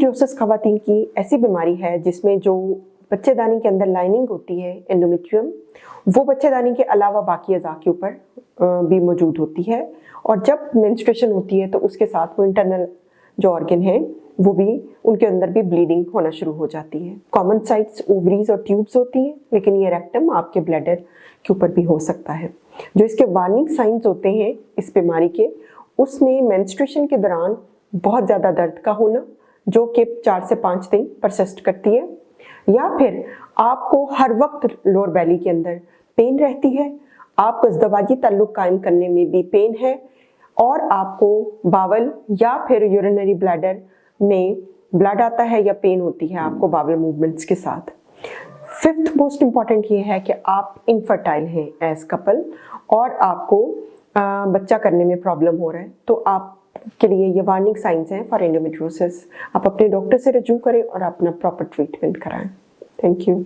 Endometriosis खवातीन की ऐसी बीमारी है जिसमें जो बच्चेदानी के अंदर लाइनिंग होती है एंडोमेट्रियम, वो बच्चेदानी के अलावा बाकी अज़ा के ऊपर भी मौजूद होती है। और जब मेंस्ट्रुएशन होती है तो उसके साथ वो इंटरनल जो ऑर्गन है वो भी उनके अंदर भी ब्लीडिंग होना शुरू हो जाती है। कॉमन साइट्स ओवरीज और ट्यूब्स होती हैं, लेकिन ये रेक्टम आपके ब्लैडर के ऊपर भी हो सकता है। जो इसके वार्निंग साइंस होते हैं इस बीमारी के, उसमें मेंस्ट्रुएशन के दौरान बहुत ज़्यादा दर्द का होना जो कि 4 से 5 दिन परसिस्ट करती है, या फिर आपको हर वक्त लोअर बेली के अंदर पेन रहती है, आपको इज़्दिवाजी ताल्लुक कायम करने में भी पेन है, और आपको बावल या फिर यूरिनरी ब्लैडर में ब्लड आता है या पेन होती है आपको बावल मूवमेंट्स के साथ। फिफ्थ मोस्ट इम्पॉर्टेंट ये है कि आप इनफर्टाइल हैं एज कपल और आपको बच्चा करने में प्रॉब्लम हो रहा है, तो आपके लिए ये वार्निंग साइंस हैं फॉर एंडोमेट्रियोसिस। आप अपने डॉक्टर से रजू करें और अपना प्रॉपर ट्रीटमेंट कराएं। Thank you.